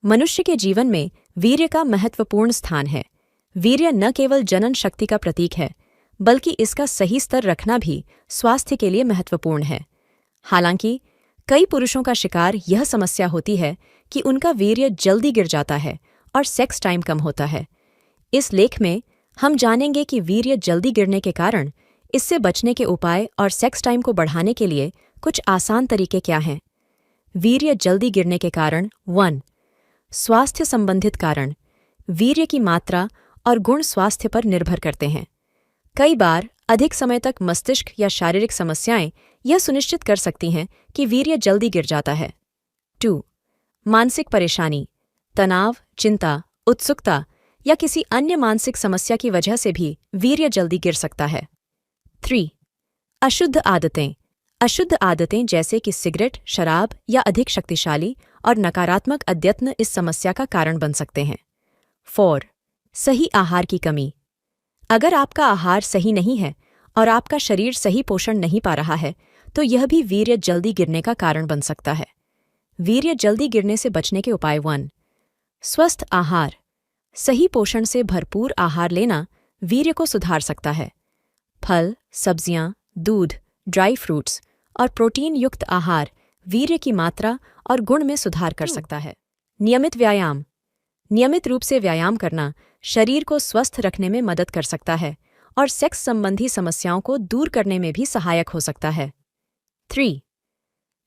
मनुष्य के जीवन में वीर्य का महत्वपूर्ण स्थान है। वीर्य न केवल जनन शक्ति का प्रतीक है, बल्कि इसका सही स्तर रखना भी स्वास्थ्य के लिए महत्वपूर्ण है। हालांकि कई पुरुषों का शिकार यह समस्या होती है कि उनका वीर्य जल्दी गिर जाता है और सेक्स टाइम कम होता है। इस लेख में हम जानेंगे कि वीर्य जल्दी गिरने के कारण, इससे बचने के उपाय और सेक्स टाइम को बढ़ाने के लिए कुछ आसान तरीके क्या हैं। वीर्य जल्दी गिरने के कारण 1. स्वास्थ्य संबंधित कारण। वीर्य की मात्रा और गुण स्वास्थ्य पर निर्भर करते हैं। कई बार अधिक समय तक मस्तिष्क या शारीरिक समस्याएं यह सुनिश्चित कर सकती हैं कि वीर्य जल्दी गिर जाता है। 2. मानसिक परेशानी, तनाव, चिंता, उत्सुकता या किसी अन्य मानसिक समस्या की वजह से भी वीर्य जल्दी गिर सकता है। 3. अशुद्ध आदतें। अशुद्ध आदतें जैसे कि सिगरेट, शराब या अधिक शक्तिशाली और नकारात्मक अद्यत्न इस समस्या का कारण बन सकते हैं। 4. सही आहार की कमी। अगर आपका आहार सही नहीं है और आपका शरीर सही पोषण नहीं पा रहा है, तो यह भी वीर्य जल्दी गिरने का कारण बन सकता है। वीर्य जल्दी गिरने से बचने के उपाय 1. स्वस्थ आहार। सही पोषण से भरपूर आहार लेना वीर्य को सुधार सकता है। फल, सब्जियां, दूध, ड्राई फ्रूट्स और प्रोटीन युक्त आहार वीर्य की मात्रा और गुण में सुधार कर सकता है। नियमित व्यायाम। नियमित रूप से व्यायाम करना शरीर को स्वस्थ रखने में मदद कर सकता है और सेक्स संबंधी समस्याओं को दूर करने में भी सहायक हो सकता है। 3.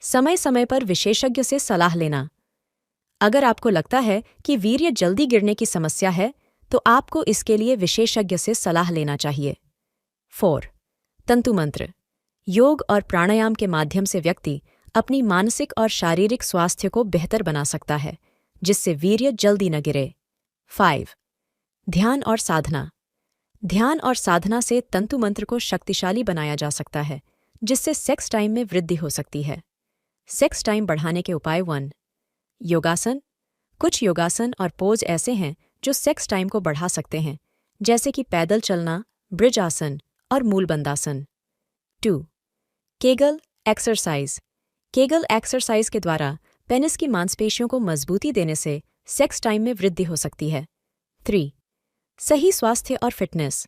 समय समय पर विशेषज्ञ से सलाह लेना। अगर आपको लगता है कि वीर्य जल्दी गिरने की समस्या है, तो आपको इसके लिए विशेषज्ञ से सलाह लेना चाहिए। 4. तंतु मंत्र। योग और प्राणायाम के माध्यम से व्यक्ति अपनी मानसिक और शारीरिक स्वास्थ्य को बेहतर बना सकता है, जिससे वीर्य जल्दी न गिरे। 5. ध्यान और साधना। ध्यान और साधना से तंतु मंत्र को शक्तिशाली बनाया जा सकता है, जिससे सेक्स टाइम में वृद्धि हो सकती है। सेक्स टाइम बढ़ाने के उपाय 1. योगासन। कुछ योगासन और पोज ऐसे हैं जो सेक्स टाइम को बढ़ा सकते हैं, जैसे कि पैदल चलना, ब्रिज आसन और मूलबंदासन। 2. Kegel exercise. केगल एक्सरसाइज के द्वारा पेनिस की मांसपेशियों को मजबूती देने से सेक्स टाइम में वृद्धि हो सकती है। 3. सही स्वास्थ्य और फिटनेस।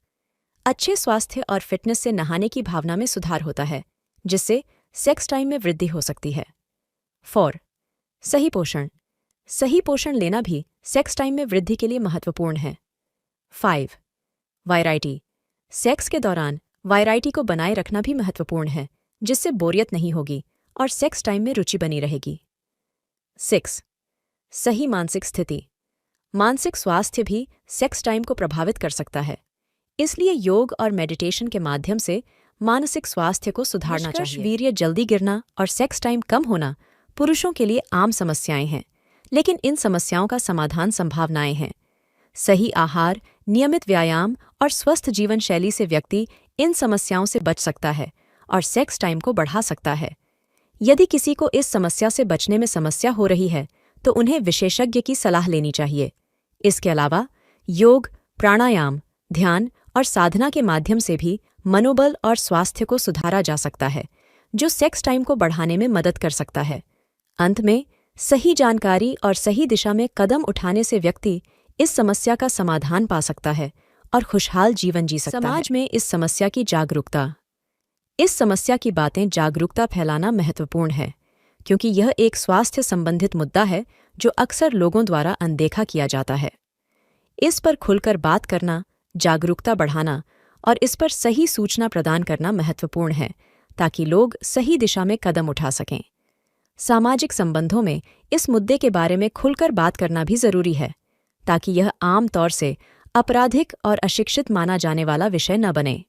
अच्छे स्वास्थ्य और फिटनेस से नहाने की भावना में सुधार होता है, जिससे सेक्स टाइम में वृद्धि हो सकती है। 4. सही पोषण। सही पोषण लेना भी सेक्स टाइम में वृद्धि के लिए महत्वपूर्ण है। 5. वैरायटी। सेक्स के दौरान वैरायटी को बनाए रखना भी महत्वपूर्ण है, जिससे बोरियत नहीं होगी और सेक्स टाइम में रुचि बनी रहेगी। 6. सही मानसिक स्थिति। मानसिक स्वास्थ्य भी सेक्स टाइम को प्रभावित कर सकता है, इसलिए योग और मेडिटेशन के माध्यम से मानसिक स्वास्थ्य को सुधारना चाहिए। वीर्य जल्दी गिरना और सेक्स टाइम कम होना पुरुषों के लिए आम समस्याएं हैं, लेकिन इन समस्याओं का समाधान संभावनाएं हैं। सही आहार, नियमित व्यायाम और स्वस्थ जीवन शैली से व्यक्ति इन समस्याओं से बच सकता है और सेक्स टाइम को बढ़ा सकता है। यदि किसी को इस समस्या से बचने में समस्या हो रही है, तो उन्हें विशेषज्ञ की सलाह लेनी चाहिए। इसके अलावा योग, प्राणायाम, ध्यान और साधना के माध्यम से भी मनोबल और स्वास्थ्य को सुधारा जा सकता है, जो सेक्स टाइम को बढ़ाने में मदद कर सकता है। अंत में, सही जानकारी और सही दिशा में कदम उठाने से व्यक्ति इस समस्या का समाधान पा सकता है और खुशहाल जीवन जी सकता है। समाज में इस समस्या की जागरूकता। इस समस्या की बातें जागरूकता फैलाना महत्वपूर्ण है, क्योंकि यह एक स्वास्थ्य संबंधित मुद्दा है जो अक्सर लोगों द्वारा अनदेखा किया जाता है। इस पर खुलकर बात करना, जागरूकता बढ़ाना और इस पर सही सूचना प्रदान करना महत्वपूर्ण है, ताकि लोग सही दिशा में कदम उठा सकें। सामाजिक संबंधों में इस मुद्दे के बारे में खुलकर बात करना भी जरूरी है, ताकि यह आम तौर से आपराधिक और अशिक्षित माना जाने वाला विषय न बने।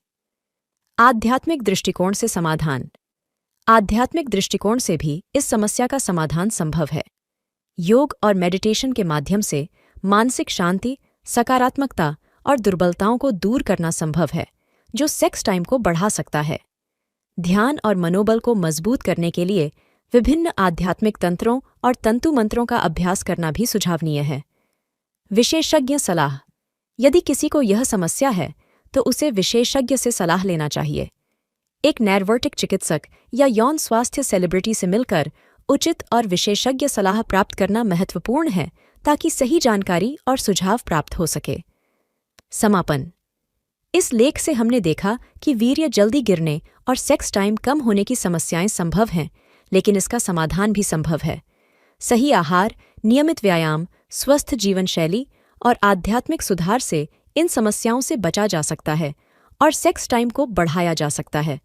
आध्यात्मिक दृष्टिकोण से समाधान। आध्यात्मिक दृष्टिकोण से भी इस समस्या का समाधान संभव है। योग और मेडिटेशन के माध्यम से मानसिक शांति, सकारात्मकता और दुर्बलताओं को दूर करना संभव है, जो सेक्स टाइम को बढ़ा सकता है। ध्यान और मनोबल को मजबूत करने के लिए विभिन्न आध्यात्मिक तंत्रों और तंतु मंत्रों का अभ्यास करना भी सुझावनीय है। विशेषज्ञ सलाह। यदि किसी को यह समस्या है, तो उसे विशेषज्ञ से सलाह लेना चाहिए। एक नैर्वर्टिक चिकित्सक या यौन स्वास्थ्य सेलिब्रिटी से मिलकर उचित और विशेषज्ञ सलाह प्राप्त करना महत्वपूर्ण है, ताकि सही जानकारी और सुझाव प्राप्त हो सके। समापन। इस लेख से हमने देखा कि वीर्य जल्दी गिरने और सेक्स टाइम कम होने की समस्याएं संभव हैं, लेकिन इसका समाधान भी संभव है। सही आहार, नियमित व्यायाम, स्वस्थ जीवन शैली और आध्यात्मिक सुधार से इन समस्याओं से बचा जा सकता है और सेक्स टाइम को बढ़ाया जा सकता है।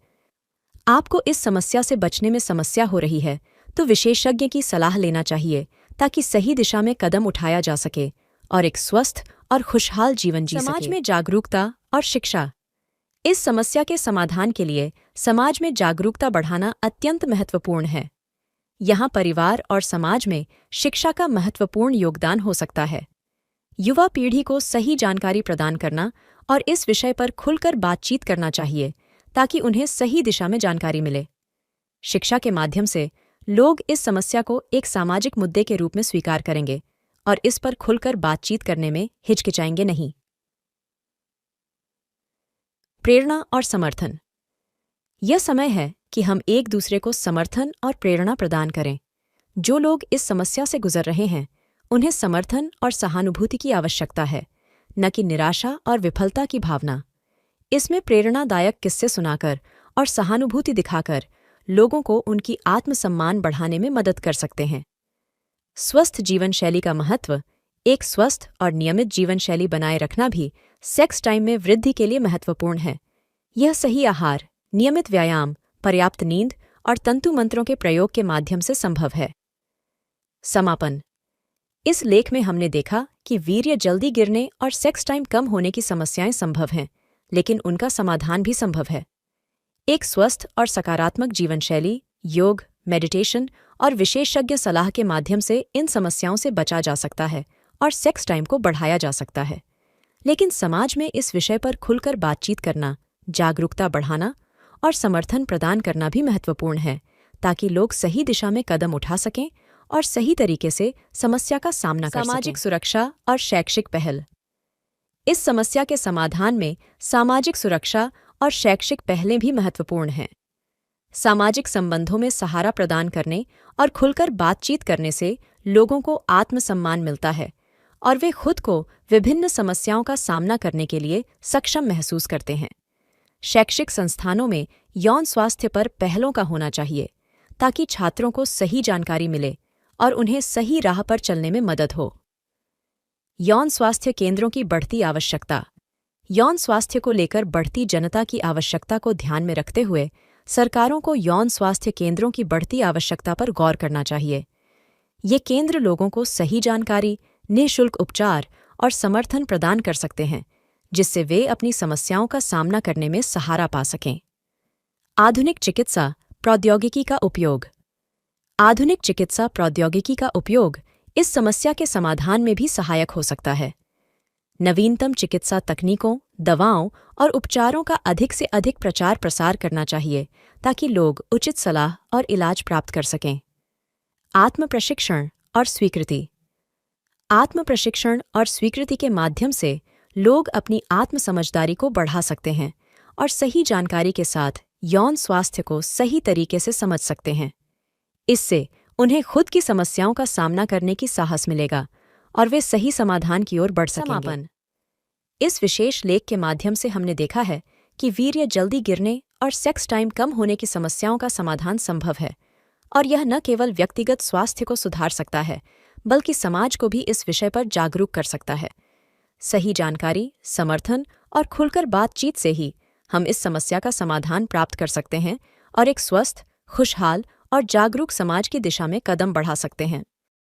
आपको इस समस्या से बचने में समस्या हो रही है तो विशेषज्ञ की सलाह लेना चाहिए ताकि सही दिशा में कदम उठाया जा सके और एक स्वस्थ और खुशहाल जीवन जी सके। समाज में जागरूकता और शिक्षा। इस समस्या के समाधान के लिए समाज में जागरूकता बढ़ाना अत्यंत महत्वपूर्ण है। यहाँ परिवार और समाज में शिक्षा का महत्वपूर्ण योगदान हो सकता है। युवा पीढ़ी को सही जानकारी प्रदान करना और इस विषय पर खुलकर बातचीत करना चाहिए ताकि उन्हें सही दिशा में जानकारी मिले। शिक्षा के माध्यम से लोग इस समस्या को एक सामाजिक मुद्दे के रूप में स्वीकार करेंगे और इस पर खुलकर बातचीत करने में हिचकिचाएंगे नहीं। प्रेरणा और समर्थन। यह समय है कि हम एक दूसरे को समर्थन और प्रेरणा प्रदान करें। जो लोग इस समस्या से गुजर रहे हैं, उन्हें समर्थन और सहानुभूति की आवश्यकता है, न कि निराशा और विफलता की भावना। इसमें प्रेरणादायक किस्से सुनाकर और सहानुभूति दिखाकर लोगों को उनकी आत्मसम्मान बढ़ाने में मदद कर सकते हैं। स्वस्थ जीवन शैली का महत्व। एक स्वस्थ और नियमित जीवन शैली बनाए रखना भी सेक्स टाइम में वृद्धि के लिए महत्वपूर्ण है। यह सही आहार, नियमित व्यायाम, पर्याप्त नींद और तंतु मंत्रों के प्रयोग के माध्यम से संभव है। समापन। इस लेख में हमने देखा कि वीर्य जल्दी गिरने और सेक्स टाइम कम होने की समस्याएं संभव हैं, लेकिन उनका समाधान भी संभव है। एक स्वस्थ और सकारात्मक जीवन शैली, योग, मेडिटेशन और विशेषज्ञ सलाह के माध्यम से इन समस्याओं से बचा जा सकता है और सेक्स टाइम को बढ़ाया जा सकता है। लेकिन समाज में इस विषय पर खुलकर बातचीत करना, जागरूकता बढ़ाना और समर्थन प्रदान करना भी महत्वपूर्ण है ताकि लोग सही दिशा में कदम उठा सकें और सही तरीके से समस्या का सामना कर सकें। सामाजिक सुरक्षा और शैक्षिक पहल। इस समस्या के समाधान में सामाजिक सुरक्षा और शैक्षिक पहलें भी महत्वपूर्ण हैं। सामाजिक संबंधों में सहारा प्रदान करने और खुलकर बातचीत करने से लोगों को आत्मसम्मान मिलता है और वे खुद को विभिन्न समस्याओं का सामना करने के लिए सक्षम महसूस करते हैं। शैक्षिक संस्थानों में यौन स्वास्थ्य पर पहलों का होना चाहिए ताकि छात्रों को सही जानकारी मिले और उन्हें सही राह पर चलने में मदद हो। यौन स्वास्थ्य केंद्रों की बढ़ती आवश्यकता। यौन स्वास्थ्य को लेकर बढ़ती जनता की आवश्यकता को ध्यान में रखते हुए सरकारों को यौन स्वास्थ्य केंद्रों की बढ़ती आवश्यकता पर गौर करना चाहिए। ये केंद्र लोगों को सही जानकारी, निःशुल्क उपचार और समर्थन प्रदान कर सकते हैं, जिससे वे अपनी समस्याओं का सामना करने में सहारा पा सकें। आधुनिक चिकित्सा प्रौद्योगिकी का उपयोग। आधुनिक चिकित्सा प्रौद्योगिकी का उपयोग इस समस्या के समाधान में भी सहायक हो सकता है। नवीनतम चिकित्सा तकनीकों, दवाओं और उपचारों का अधिक से अधिक प्रचार प्रसार करना चाहिए ताकि लोग उचित सलाह और इलाज प्राप्त कर सकें। आत्म प्रशिक्षण और स्वीकृति। आत्म प्रशिक्षण और स्वीकृति के माध्यम से लोग अपनी आत्म समझदारी को बढ़ा सकते हैं और सही जानकारी के साथ यौन स्वास्थ्य को सही तरीके से समझ सकते हैं। इससे उन्हें खुद की समस्याओं का सामना करने की साहस मिलेगा और वे सही समाधान की ओर बढ़ सकेंगे। समापन। इस विशेष लेख के माध्यम से हमने देखा है कि वीर्य जल्दी गिरने और सेक्स टाइम कम होने की समस्याओं का समाधान संभव है और यह न केवल व्यक्तिगत स्वास्थ्य को सुधार सकता है बल्कि समाज को भी इस विषय पर जागरूक कर सकता है। सही जानकारी, समर्थन और खुलकर बातचीत से ही हम इस समस्या का समाधान प्राप्त कर सकते हैं और एक स्वस्थ, खुशहाल और जागरूक समाज की दिशा में कदम बढ़ा सकते हैं।